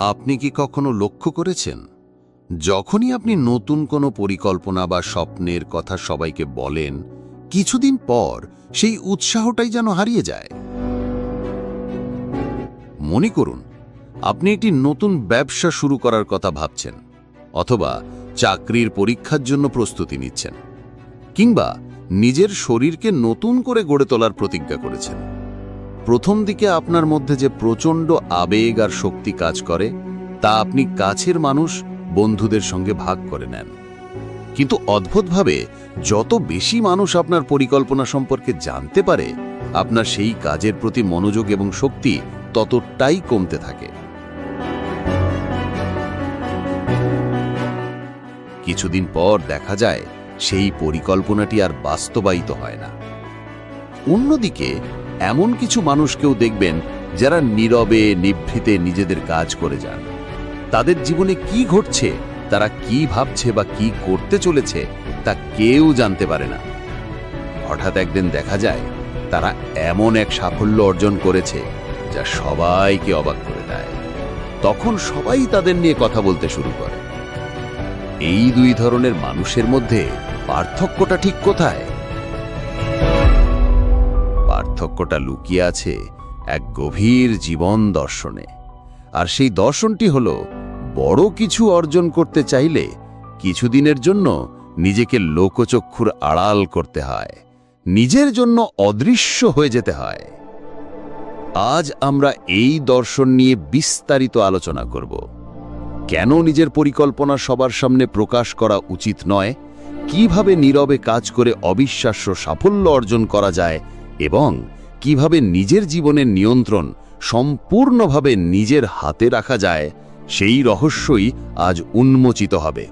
আপনি কি কখনো লক্ষ্য করেছেন, যখনই আপনি নতুন কোনো পরিকল্পনা বা স্বপ্নের কথা সবাইকে বলেন, কিছুদিন পর সেই উৎসাহটাই যেন হারিয়ে যায়? মনে করুন, আপনি একটি নতুন ব্যবসা শুরু করার কথা ভাবছেন, অথবা চাকরির পরীক্ষার জন্য প্রস্তুতি নিচ্ছেন, কিংবা নিজের শরীরকে নতুন করে গড়ে তোলার প্রতিজ্ঞা করেছেন। প্রথম দিকে আপনার মধ্যে যে প্রচণ্ড আবেগ আর শক্তি কাজ করে, তা আপনি কাছের মানুষ, বন্ধুদের সঙ্গে ভাগ করে নেন। কিন্তু অদ্ভুতভাবে যত বেশি মানুষ আপনার পরিকল্পনা সম্পর্কে জানতে পারে, আপনার সেই কাজের প্রতি মনোযোগ এবং শক্তি ততটাই কমতে থাকে। কিছুদিন পর দেখা যায় সেই পরিকল্পনাটি আর বাস্তবায়িত হয় না। অন্যদিকে এমন কিছু মানুষকেও দেখবেন যারা নীরবে নিভৃতে নিজেদের কাজ করে যান। তাদের জীবনে কি ঘটছে, তারা কি ভাবছে বা কি করতে চলেছে, তা কেউ জানতে পারে না। হঠাৎ একদিন দেখা যায় তারা এমন এক সাফল্য অর্জন করেছে যা সবাইকে অবাক করে দেয়। তখন সবাই তাদের নিয়ে কথা বলতে শুরু করে। এই দুই ধরনের মানুষের মধ্যে পার্থক্যটা ঠিক কোথায়? পার্থক্যটা লুকিয়ে আছে এক গভীর জীবন দর্শনে। আর সেই দর্শনটি হলো, বড় কিছু অর্জন করতে চাইলে কিছুদিনের জন্য নিজেকে লোকচক্ষুর আড়াল করতে হয়, নিজের জন্য অদৃশ্য হয়ে যেতে হয়। আজ আমরা এই দর্শন নিয়ে বিস্তারিত আলোচনা করব। কেন নিজের পরিকল্পনা সবার সামনে প্রকাশ করা উচিত নয়, কিভাবে নীরবে কাজ করে অবিশ্বাস্য সাফল্য অর্জন করা যায়, এবং কিভাবে নিজের জীবনের নিয়ন্ত্রণ সম্পূর্ণভাবে নিজের হাতে রাখা যায়, সেই রহস্যই আজ উন্মোচিত হবে।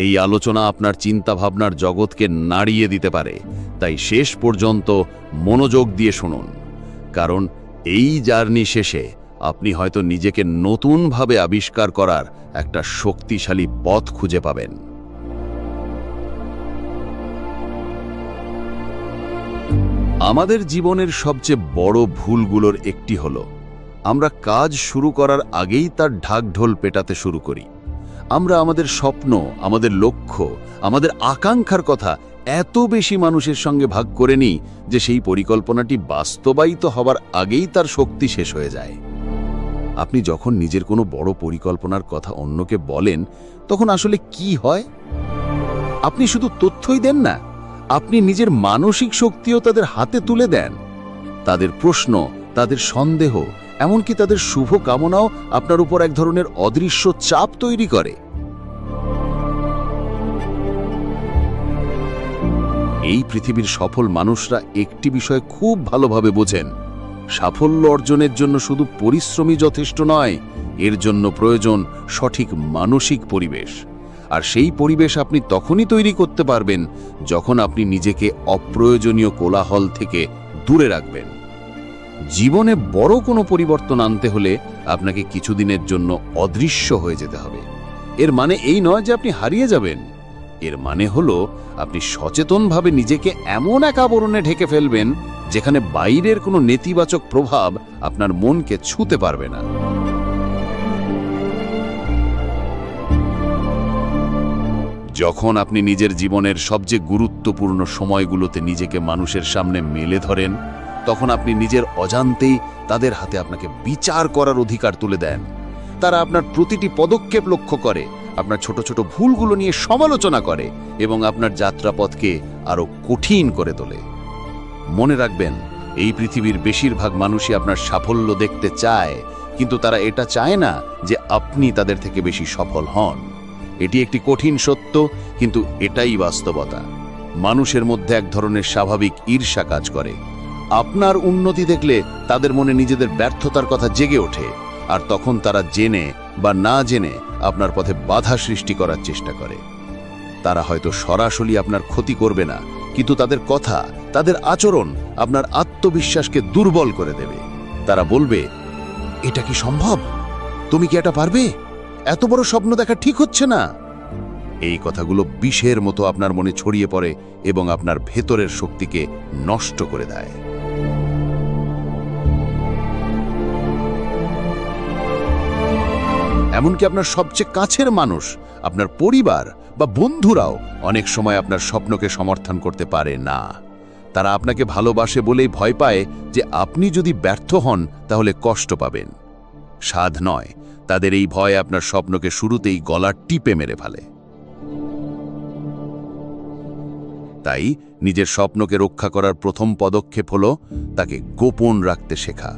এই আলোচনা আপনার চিন্তাভাবনার জগৎকে নাড়িয়ে দিতে পারে, তাই শেষ পর্যন্ত মনোযোগ দিয়ে শুনুন। কারণ এই জার্নি শেষে আপনি হয়তো নিজেকে নতুনভাবে আবিষ্কার করার একটা শক্তিশালী পথ খুঁজে পাবেন। আমাদের জীবনের সবচেয়ে বড় ভুলগুলোর একটি হলো, আমরা কাজ শুরু করার আগেই তার ঢাকঢোল পেটাতে শুরু করি। আমরা আমাদের স্বপ্ন, আমাদের লক্ষ্য, আমাদের আকাঙ্ক্ষার কথা এত বেশি মানুষের সঙ্গে ভাগ করে নিই যে সেই পরিকল্পনাটি বাস্তবায়িত হবার আগেই তার শক্তি শেষ হয়ে যায়। আপনি যখন নিজের কোনো বড় পরিকল্পনার কথা অন্যকে বলেন, তখন আসলে কি হয়? আপনি শুধু তথ্যই দেন না, আপনি নিজের মানসিক শক্তিও তাদের হাতে তুলে দেন। তাদের প্রশ্ন, তাদের সন্দেহ, এমনকি তাদের শুভ কামনাও আপনার উপর এক ধরনের অদৃশ্য চাপ তৈরি করে। এই পৃথিবীর সফল মানুষরা একটি বিষয় খুব ভালোভাবে বোঝেন: সাফল্য অর্জনের জন্য শুধু পরিশ্রমই যথেষ্ট নয়, এর জন্য প্রয়োজন সঠিক মানসিক পরিবেশ। আর সেই পরিবেশ আপনি তখনই তৈরি করতে পারবেন যখন আপনি নিজেকে অপ্রয়োজনীয় কোলাহল থেকে দূরে রাখবেন। জীবনে বড় কোনো পরিবর্তন আনতে হলে আপনাকে কিছুদিনের জন্য অদৃশ্য হয়ে যেতে হবে। এর মানে এই নয় যে আপনি হারিয়ে যাবেন। এর মানে হলো, আপনি সচেতনভাবে নিজেকে এমন এক আবরণে ঢেকে ফেলবেন যেখানে বাইরের কোনো নেতিবাচক প্রভাব আপনার মনকে ছুঁতে পারবে না। যখন আপনি নিজের জীবনের সবচেয়ে গুরুত্বপূর্ণ সময়গুলোতে নিজেকে মানুষের সামনে মেলে ধরেন, তখন আপনি নিজের অজান্তেই তাদের হাতে আপনাকে বিচার করার অধিকার তুলে দেন। তারা আপনার প্রতিটি পদক্ষেপ লক্ষ্য করে, আপনার ছোট ছোট ভুলগুলো নিয়ে সমালোচনা করে এবং আপনার যাত্রাপথকে আরো কঠিন করে তোলে। মনে রাখবেন, এই পৃথিবীর বেশিরভাগ মানুষই আপনার সাফল্য দেখতে চায়, কিন্তু তারা এটা চায় না যে আপনি তাদের থেকে বেশি সফল হন। এটি একটি কঠিন সত্য, কিন্তু এটাই বাস্তবতা। মানুষের মধ্যে এক ধরনের স্বাভাবিক ঈর্ষা কাজ করে। আপনার উন্নতি দেখলে তাদের মনে নিজেদের ব্যর্থতার কথা জেগে ওঠে, আর তখন তারা জেনে বা না জেনে আপনার পথে বাধা সৃষ্টি করার চেষ্টা করে। তারা হয়তো সরাসরি আপনার ক্ষতি করবে না, কিন্তু তাদের কথা, তাদের আচরণ আপনার আত্মবিশ্বাসকে দুর্বল করে দেবে। তারা বলবে, এটা কি সম্ভব? তুমি কি এটা পারবে? এত বড় স্বপ্ন দেখা ঠিক হচ্ছে না। এই কথাগুলো বিষের মতো আপনার মনে ছড়িয়ে পড়ে এবং আপনার ভেতরের শক্তিকে নষ্ট করে দেয়। এমনকি আপনার সবচেয়ে কাছের মানুষ, আপনার পরিবার বা বন্ধুরাও অনেক সময় আপনার স্বপ্নকে সমর্থন করতে পারে না। তারা আপনাকে ভালোবাসে বলেই ভয় পায় যে আপনি যদি ব্যর্থ হন তাহলে কষ্ট পাবেন। সাধ নয়, তাদের এই ভয় আপনার স্বপ্নকে শুরুতেই গলার টিপে মেরে ফেলে। তাই নিজের স্বপ্নকে রক্ষা করার প্রথম পদক্ষেপ হল তাকে গোপন রাখতে শেখা।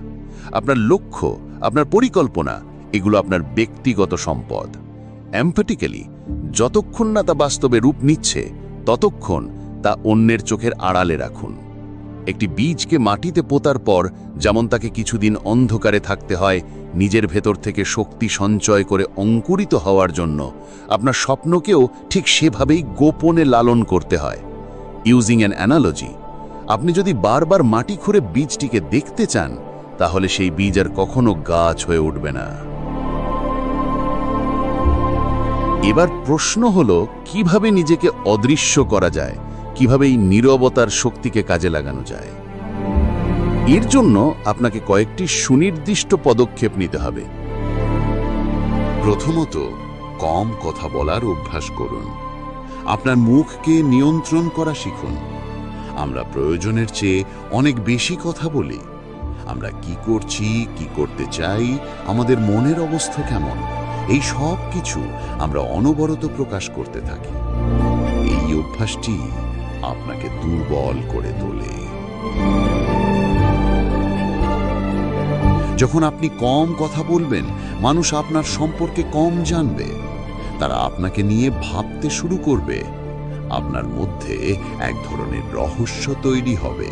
আপনার লক্ষ্য, আপনার পরিকল্পনা, এগুলো আপনার ব্যক্তিগত সম্পদ। এমপ্যাথিক্যালি যতক্ষণ না তা বাস্তবে রূপ নিচ্ছে, ততক্ষণ তা অন্যের চোখের আড়ালে রাখুন। একটি বীজকে মাটিতে পোতার পর যেমন তাকে কিছুদিন অন্ধকারে থাকতে হয়, নিজের ভেতর থেকে শক্তি সঞ্চয় করে অঙ্কুরিত হওয়ার জন্য আপনার স্বপ্নকেও ঠিক সেভাবেই গোপনে লালন করতে হয়। ইউজিং অ্যান অ্যানালজি, আপনি যদি বারবার মাটি খুঁড়ে বীজটিকে দেখতে চান, তাহলে সেই বীজ আর কখনো গাছ হয়ে উঠবে না। এবার প্রশ্ন হলো, কিভাবে নিজেকে অদৃশ্য করা যায়, কিভাবে এই নীরবতার শক্তিকে কাজে লাগানো যায়। এর জন্য আপনাকে কয়েকটি সুনির্দিষ্ট পদক্ষেপ নিতে হবে। প্রথমত, কম কথা বলার অভ্যাস করুন। আপনার মুখকে নিয়ন্ত্রণ করা শিখুন। আমরা প্রয়োজনের চেয়ে অনেক বেশি কথা বলি। আমরা কি করছি, কি করতে চাই, আমাদের মনের অবস্থা কেমন, এই সব কিছু আমরা অনবরত প্রকাশ করতে থাকি। এই অভ্যাসটি আপনাকে দুর্বল করে তোলে। যখন আপনি কম কথা বলবেন, মানুষ আপনার সম্পর্কে কম জানবে। তারা আপনাকে নিয়ে ভাবতে শুরু করবে। আপনার মধ্যে এক ধরনের রহস্য তৈরি হবে।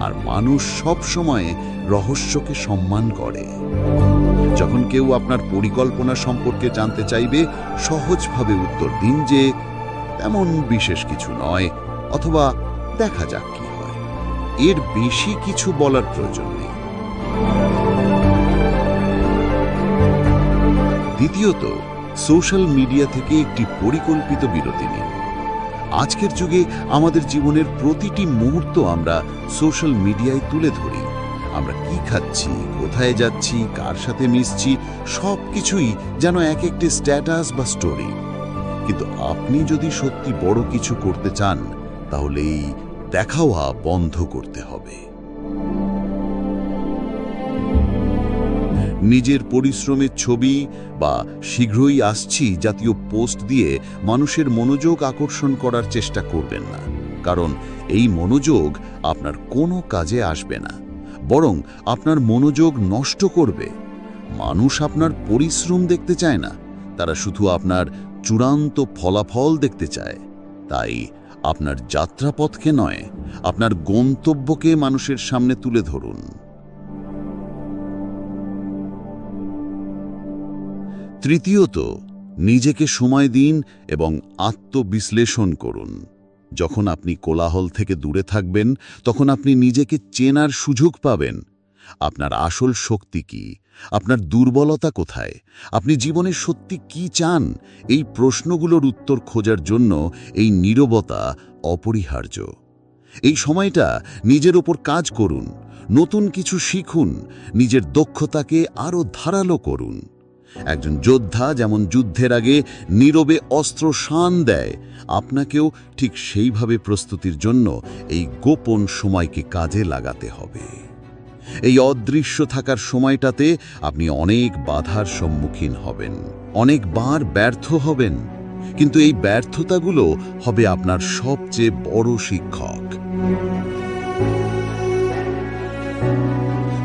আর মানুষ সব সময় রহস্যকে সম্মান করে। যখন কেউ আপনার পরিকল্পনা সম্পর্কে জানতে চাইবে, সহজভাবে উত্তর দিন যে তেমন বিশেষ কিছু নয়, অথবা দেখা যাক কি হয়। এর বেশি কিছু বলার প্রয়োজন নেই। দ্বিতীয়ত, সোশ্যাল মিডিয়া থেকে একটি পরিকল্পিত বিরতি নিন। আজকের যুগে আমাদের জীবনের প্রতিটি মুহূর্ত আমরা সোশ্যাল মিডিয়ায় তুলে ধরি। আমরা কি খাচ্ছি, কোথায় যাচ্ছি, কার সাথে মিশছি, সব কিছুই যেন এক একটি স্ট্যাটাস বা স্টোরি। কিন্তু আপনি যদি সত্যি বড় কিছু করতে চান, তাহলে এই দেখাওয়া বন্ধ করতে হবে। নিজের পরিশ্রমের ছবি বা শীঘ্রই আসছি জাতীয় পোস্ট দিয়ে মানুষের মনোযোগ আকর্ষণ করার চেষ্টা করবেন না, কারণ এই মনোযোগ আপনার কোনো কাজে আসবে না, বরং আপনার মনোযোগ নষ্ট করবে। মানুষ আপনার পরিশ্রম দেখতে চায় না, তারা শুধু আপনার চূড়ান্ত ফলাফল দেখতে চায়। তাই আপনার যাত্রাপথকে নয়, আপনার গন্তব্যকে মানুষের সামনে তুলে ধরুন। তৃতীয়ত, নিজেকে সময় দিন এবং আত্মবিশ্লেষণ করুন। যখন আপনি কোলাহল থেকে দূরে থাকবেন, তখন আপনি নিজেকে চেনার সুযোগ পাবেন। আপনার আসল শক্তি কি, আপনার দুর্বলতা কোথায়, আপনি জীবনে সত্যি কি চান, এই প্রশ্নগুলোর উত্তর খোঁজার জন্য এই নীরবতা অপরিহার্য। এই সময়টা নিজের ওপর কাজ করুন, নতুন কিছু শিখুন, নিজের দক্ষতাকে আরও ধারালো করুন। একজন যোদ্ধা যেমন যুদ্ধের আগে নীরবে অস্ত্র শান দেয়, আপনাকেও ঠিক সেইভাবে প্রস্তুতির জন্য এই গোপন সময়কে কাজে লাগাতে হবে। এই অদৃশ্য থাকার সময়টাতে আপনি অনেক বাধার সম্মুখীন হবেন, অনেকবার ব্যর্থ হবেন, কিন্তু এই ব্যর্থতাগুলো হবে আপনার সবচেয়ে বড় শিক্ষক।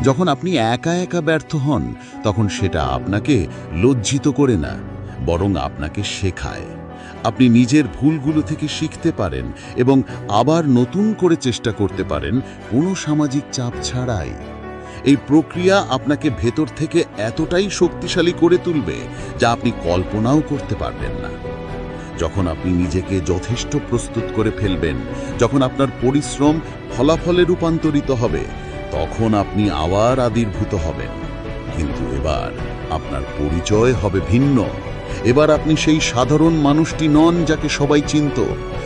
যখন আপনি একা একা ব্যর্থ হন, তখন সেটা আপনাকে লজ্জিত করে না, বরং আপনাকে শেখায়। আপনি নিজের ভুলগুলো থেকে শিখতে পারেন এবং আবার নতুন করে চেষ্টা করতে পারেন, কোনো সামাজিক চাপ ছাড়াই। এই প্রক্রিয়া আপনাকে ভেতর থেকে এতটাই শক্তিশালী করে তুলবে যা আপনি কল্পনাও করতে পারবেন না। যখন আপনি নিজেকে যথেষ্ট প্রস্তুত করে ফেলবেন, যখন আপনার পরিশ্রম ফলাফলে রূপান্তরিত হবে, তখন আপনি আবার আবির্ভূত হবেন। কিন্তু এবার আপনার পরিচয় হবে ভিন্ন। এবার আপনি সেই সাধারণ মানুষটি নন যাকে সবাই চিনত।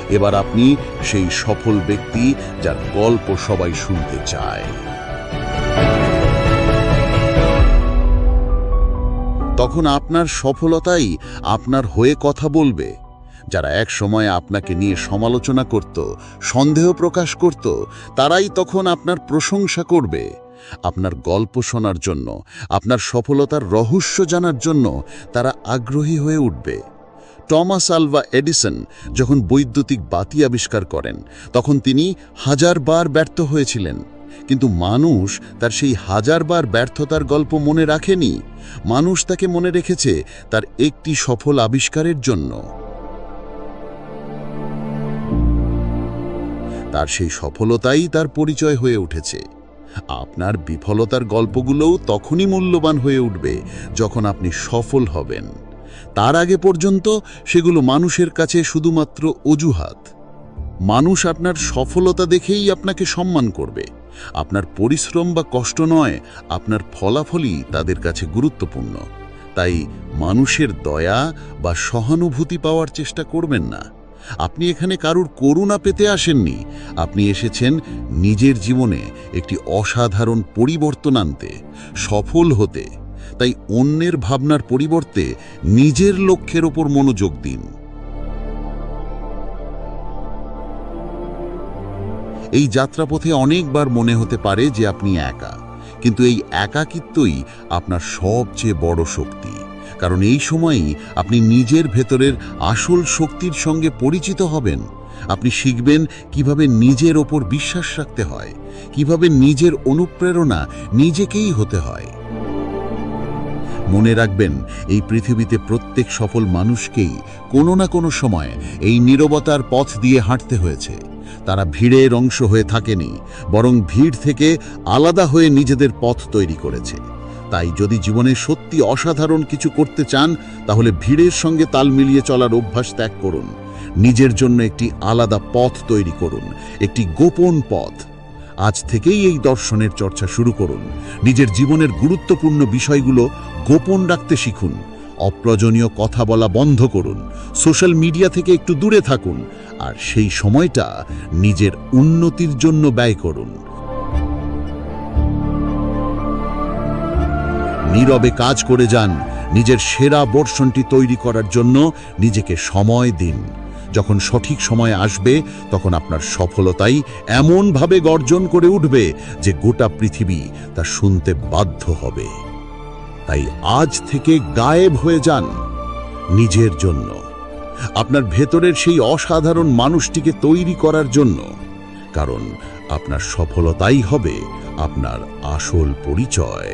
এবার আপনি সেই সফল ব্যক্তি যার গল্প সবাই শুনতে চায়। তখন আপনার সফলতাই আপনার হয়ে কথা বলবে। যারা এক সময় আপনাকে নিয়ে সমালোচনা করত, সন্দেহ প্রকাশ করত, তারাই তখন আপনার প্রশংসা করবে। আপনার গল্প শোনার জন্য, আপনার সফলতার রহস্য জানার জন্য তারা আগ্রহী হয়ে উঠবে। টমাস আলভা এডিসন যখন বৈদ্যুতিক বাতি আবিষ্কার করেন, তখন তিনি 1000 বার ব্যর্থ হয়েছিলেন, কিন্তু মানুষ তার সেই 1000 বার ব্যর্থতার গল্প মনে রাখেনি। মানুষ তাকে মনে রেখেছে তার একটি সফল আবিষ্কারের জন্য। তার সেই সফলতাই তার পরিচয় হয়ে উঠেছে। আপনার বিফলতার গল্পগুলোও তখনই মূল্যবান হয়ে উঠবে যখন আপনি সফল হবেন। তার আগে পর্যন্ত সেগুলো মানুষের কাছে শুধুমাত্র অজুহাত। মানুষ আপনার সফলতা দেখেই আপনাকে সম্মান করবে। আপনার পরিশ্রম বা কষ্ট নয়, আপনার ফলাফলই তাদের কাছে গুরুত্বপূর্ণ। তাই মানুষের দয়া বা সহানুভূতি পাওয়ার চেষ্টা করবেন না। আপনি এখানে কারুর করুণা পেতে আসেননি, আপনি এসেছেন নিজের জীবনে একটি অসাধারণ পরিবর্তন আনতে, সফল হতে। তাই অন্যের ভাবনার পরিবর্তে নিজের লক্ষ্যের ওপর মনোযোগ দিন। এই যাত্রাপথে অনেকবার মনে হতে পারে যে আপনি একা, কিন্তু এই একাকিত্বই আপনার সবচেয়ে বড় শক্তি। কারণ এই সময়ই আপনি নিজের ভেতরের আসল শক্তির সঙ্গে পরিচিত হবেন। আপনি শিখবেন কিভাবে নিজের ওপর বিশ্বাস রাখতে হয়, কিভাবে নিজের অনুপ্রেরণা নিজেকেই হতে হয়। মনে রাখবেন, এই পৃথিবীতে প্রত্যেক সফল মানুষকেই কোনো না কোনো সময় এই নীরবতার পথ দিয়ে হাঁটতে হয়েছে। তারা ভিড়ের অংশ হয়ে থাকেনি, বরং ভিড় থেকে আলাদা হয়ে নিজেদের পথ তৈরি করেছে। তাই যদি জীবনে সত্যি অসাধারণ কিছু করতে চান, তাহলে ভিড়ের সঙ্গে তাল মিলিয়ে চলার অভ্যাস ত্যাগ করুন। নিজের জন্য একটি আলাদা পথ তৈরি করুন, একটি গোপন পথ। আজ থেকেই এই দর্শনের চর্চা শুরু করুন। নিজের জীবনের গুরুত্বপূর্ণ বিষয়গুলো গোপন রাখতে শিখুন। অপ্রয়োজনীয় কথা বলা বন্ধ করুন। সোশ্যাল মিডিয়া থেকে একটু দূরে থাকুন, আর সেই সময়টা নিজের উন্নতির জন্য ব্যয় করুন। নীরবে কাজ করে যান। নিজের সেরা বর্ষণটি তৈরি করার জন্য নিজেকে সময় দিন। যখন সঠিক সময় আসবে, তখন আপনার সফলতাই এমনভাবে গর্জন করে উঠবে যে গোটা পৃথিবী তা শুনতে বাধ্য হবে। তাই আজ থেকে গায়েব হয়ে যান নিজের জন্য, আপনার ভেতরের সেই অসাধারণ মানুষটিকে তৈরি করার জন্য। কারণ আপনার সফলতাই হবে আপনার আসল পরিচয়।